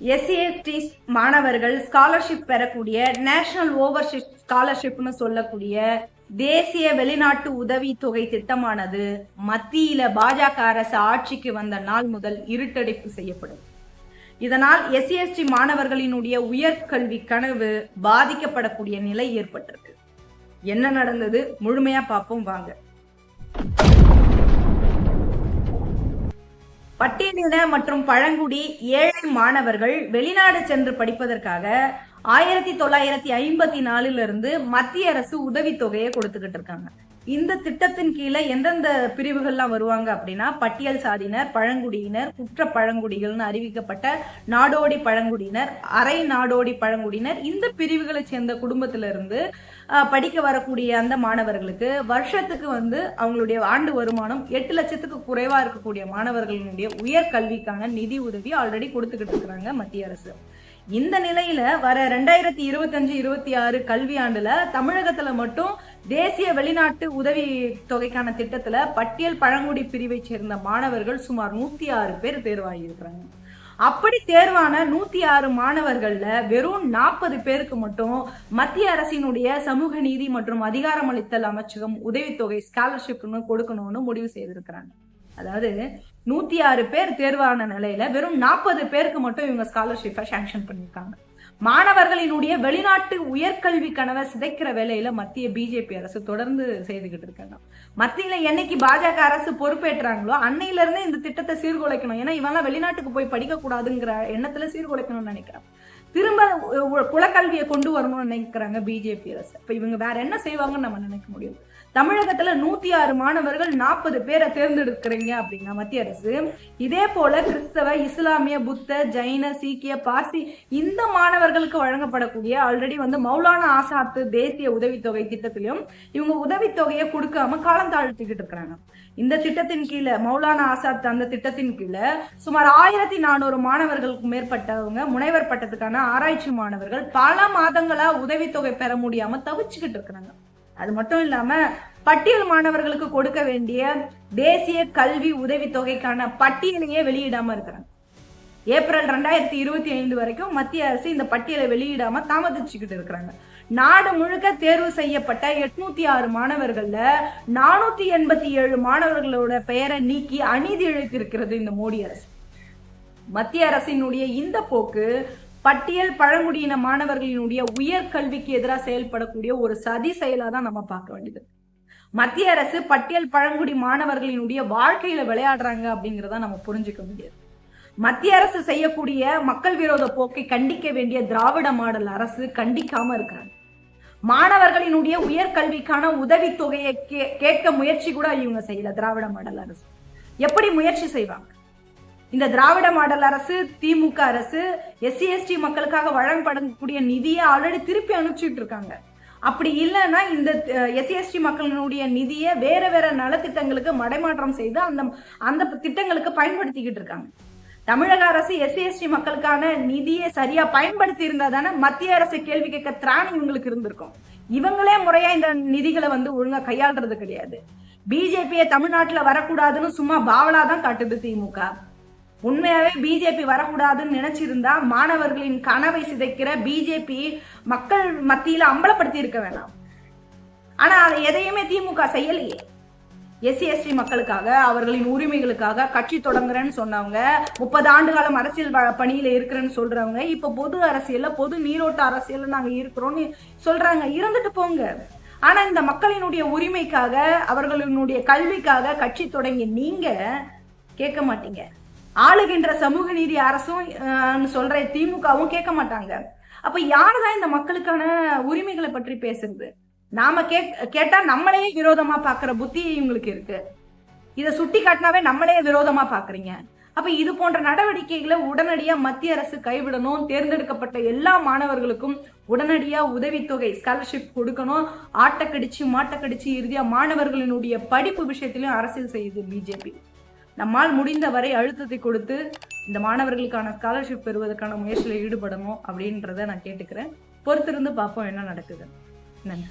SC ST மாணவர்கள் scholarship பெறக்கூடிய national Overseas ஸ்காலர்ஷிப்னு சொல்லக்கூடிய தேசிய வெளிநாட்டு உதவி தொகை திட்டமானது மத்தியில பாஜக அரசு ஆட்சிக்கு வந்த நாள் முதல் இருட்டடிப்பு செய்யப்படும். இதனால் எஸ்சிஎஸ்டி மாணவர்களினுடைய உயர்கல்வி கனவு பாதிக்கப்படக்கூடிய நிலை ஏற்பட்டிருக்கு. என்ன நடந்தது முழுமையா பார்ப்போம் வாங்க. பட்டியலின மற்றும் பழங்குடி ஏழை மாணவர்கள் வெளிநாடு சென்று படிப்பதற்காக 1954 மத்திய அரசு உதவித்தொகையை கொடுத்துக்கிட்டு இருக்காங்க. இந்த திட்டத்தின் கீழே எந்தெந்த பிரிவுகள்லாம் வருவாங்க அப்படின்னா, பட்டியல் சாதியினர், பழங்குடியினர், குற்ற பழங்குடிகள்னு அறிவிக்கப்பட்ட நாடோடி பழங்குடியினர், அரை நாடோடி பழங்குடியினர், இந்த பிரிவுகளை சேர்ந்த குடும்பத்திலிருந்து படிக்க வரக்கூடிய அந்த மாணவர்களுக்கு வருஷத்துக்கு அவங்களுடைய ஆண்டு வருமானம் 8 லட்சத்துக்கு குறைவா இருக்கக்கூடிய மாணவர்களுடைய உயர்கல்விக்கான நிதி உதவி ஆல்ரெடி கொடுத்துக்கிட்டு இருக்கிறாங்க மத்திய அரசு. இந்த நிலையில வர 2025-26 கல்வி ஆண்டுல தமிழகத்துல மட்டும் தேசிய வெளிநாட்டு உதவி தொகைக்கான திட்டத்துல பட்டியல் பழங்குடி பிரிவை சேர்ந்த மாணவர்கள் சுமார் 106 பேர் தேர்வாகியிருக்கிறாங்க. அப்படி தேர்வான 106 மாணவர்கள்ல வெறும் 40 பேருக்கு மட்டும் மத்திய அரசினுடைய சமூக நீதி மற்றும் அதிகாரமளித்தல் அமைச்சகம் உதவித்தொகை ஸ்காலர்ஷிப்னு கொடுக்கணும்னு முடிவு செய்திருக்கிறாங்க. அதாவது 106 பேர் தேர்வான நிலையில வெறும் 40 பேருக்கு மட்டும் இவங்க ஸ்காலர்ஷிப்பை சாங்ஷன் பண்ணிருக்காங்க. மாணவர்களினுடைய வெளிநாட்டு உயர்கல்வி கனவை சிதைக்கிற வேலையில மத்திய பிஜேபி அரசு தொடர்ந்து செய்துகிட்டு இருக்காங்க. மத்தியில என்னைக்கு பாஜக அரசு பொறுப்பேற்றாங்களோ அன்னையில இருந்தே இந்த திட்டத்தை சீர்குலைக்கணும். ஏன்னா இவெல்லாம் வெளிநாட்டுக்கு போய் படிக்க கூடாதுங்கிற எண்ணத்துல சீர்குலைக்கணும்னு நினைக்கிறாங்க. திரும்ப குலக்கல்வியை கொண்டு வரணும்னு நினைக்கிறாங்க பிஜேபி அரசு. இப்ப இவங்க வேற என்ன செய்வாங்கன்னு நம்ம நினைக்க முடியும். தமிழகத்துல 106 மாணவர்கள் 40 பேரை தேர்ந்தெடுக்கிறீங்க அப்படின்னா மத்திய அரசு, இதே போல கிறிஸ்தவ, இஸ்லாமிய, புத்த, ஜைன, சீக்கிய, பார்சி இந்த மாணவர்களுக்கு வழங்கப்படக்கூடிய ஆல்ரெடி மௌலானா ஆசாத் தேசிய உதவித்தொகை திட்டத்திலும் இவங்க உதவித்தொகையை கொடுக்காம காலம் தாழ்த்திக்கிட்டு இருக்கிறாங்க. இந்த திட்டத்தின் கீழே மௌலானா ஆசாத் அந்த திட்டத்தின் கீழே சுமார் 1400 மாணவர்களுக்கு மேற்பட்டவங்க முனைவர் பட்டத்துக்கான ஆராய்ச்சி மாணவர்கள் பல மாதங்களா உதவித்தொகை பெற முடியாம தவிச்சுக்கிட்டு இருக்கிறாங்க. அது மட்டும் இல்லாம பட்டியல் மாணவர்களுக்கு கொடுக்க வேண்டிய தேசிய கல்வி உதவித்தொகைக்கான பட்டியலையே வெளியிடாம இருக்கிறாங்க. ஏப்ரல் 2025 வரைக்கும் மத்திய அரசு இந்த பட்டியலை வெளியிடாம தாமதிச்சுக்கிட்டு இருக்கிறாங்க. நாடு முழுக்க தேர்வு செய்யப்பட்ட 806 மாணவர்கள்ல 487 மாணவர்களோட பெயரை நீக்கி அநீதி இழைத்திருக்கிறது இந்த மோடி அரசு. மத்திய அரசினுடைய இந்த போக்கு பட்டியல் பழங்குடியின மாணவர்களினுடைய உயர்கல்விக்கு எதிராக செயல்படக்கூடிய ஒரு சதி செயலா தான் நம்ம பார்க்க வேண்டியது. மத்திய அரசு பட்டியல் பழங்குடி மாணவர்களினுடைய வாழ்க்கையில விளையாடுறாங்க அப்படிங்கிறத நம்ம புரிஞ்சுக்க முடியாது. மத்திய அரசு செய்யக்கூடிய மக்கள் விரோத போக்கை கண்டிக்க வேண்டிய திராவிட மாடல் அரசு கண்டிக்காம இருக்கிறாங்க. மாணவர்களினுடைய உயர்கல்விக்கான உதவித்தொகையை கேட்க முயற்சி கூட இவங்க செய்யல. திராவிட மாடல் அரசு எப்படி முயற்சி செய்வாங்க? இந்த திராவிட மாடல் அரசு, திமுக அரசு எஸ்சி/எஸ்டி மக்களுக்காக வழங்கப்படக்கூடிய நிதியை ஆல்ரெடி திருப்பி அனுப்பிச்சுட்டு இருக்காங்க. அப்படி இல்லைன்னா இந்த எஸ்சி/எஸ்டி மக்களினுடைய நிதியை வேற வேற நலத்திட்டங்களுக்கு மடைமாற்றம் செய்து அந்த திட்டங்களுக்கு பயன்படுத்திக்கிட்டு இருக்காங்க. தமிழக அரசு எஸ்சி/எஸ்டி மக்களுக்கான நிதியை சரியா பயன்படுத்தி இருந்தா தானே மத்திய அரசு கேள்வி கேட்க திராணி இவங்களுக்கு இருந்திருக்கும். இவங்களே முறையா இந்த நிதிகளை ஒழுங்கா கையாளுறது கிடையாது. பிஜேபியை தமிழ்நாட்டுல வரக்கூடாதுன்னு சும்மா பாவலாதான் காட்டுது திமுக. உண்மையாவே பிஜேபி வரக்கூடாதுன்னு நினைச்சிருந்தா மாணவர்களின் கனவை சிதைக்கிற பிஜேபி மக்கள் மத்தியில அம்பலப்படுத்தி இருக்க வேணாம். ஆனா அதை எதையுமே திமுக செய்யலையே. எஸ்சி/எஸ்டி மக்களுக்காக, அவர்களின் உரிமைகளுக்காக கட்சி தொடங்குறேன்னு சொன்னவங்க, 30 ஆண்டு காலம் அரசியல் பணியில இருக்கிறேன்னு சொல்றவங்க இப்ப பொது அரசியல்ல, பொது நீரோட்ட அரசியல்ல நாங்க இருக்கிறோம்னு சொல்றாங்க. இருந்துட்டு போங்க. ஆனா இந்த மக்களினுடைய உரிமைக்காக, அவர்களினுடைய கல்விக்காக கட்சி தொடங்கி நீங்க கேட்க மாட்டீங்க. ஆளுகின்ற சமூக நீதி அரசும் சொல்ற திமுகவும் கேட்க மாட்டாங்க. அப்ப யாருதான் இந்த மக்களுக்கான உரிமைகளை பற்றி பேசுறது? நாம கேட்டா நம்மளையே விரோதமா பாக்குற புத்தி இவங்களுக்கு இருக்கு. இதை சுட்டி காட்டினாவே நம்மளையே விரோதமா பாக்குறீங்க. அப்ப இது போன்ற நடவடிக்கைகளை உடனடியா மத்திய அரசு கைவிடணும். தேர்ந்தெடுக்கப்பட்ட எல்லா மாணவர்களுக்கும் உடனடியா உதவித்தொகை ஸ்காலர்ஷிப் கொடுக்கணும். ஆட்டக்கடிச்சு மாட்டக்கடிச்சு இறுதியா மாணவர்களினுடைய படிப்பு விஷயத்திலும் அரசியல் செய்யுது பிஜேபி. நம்மால் முடிந்த வரை அழுத்தத்தை கொடுத்து இந்த மாணவர்களுக்கான ஸ்காலர்ஷிப் பெறுவதற்கான முயற்சியில் ஈடுபடணும் அப்படின்றத நான் கேட்டுக்கிறேன். பொறுத்திருந்து பார்ப்போம் என்ன நடக்குது. நன்றி.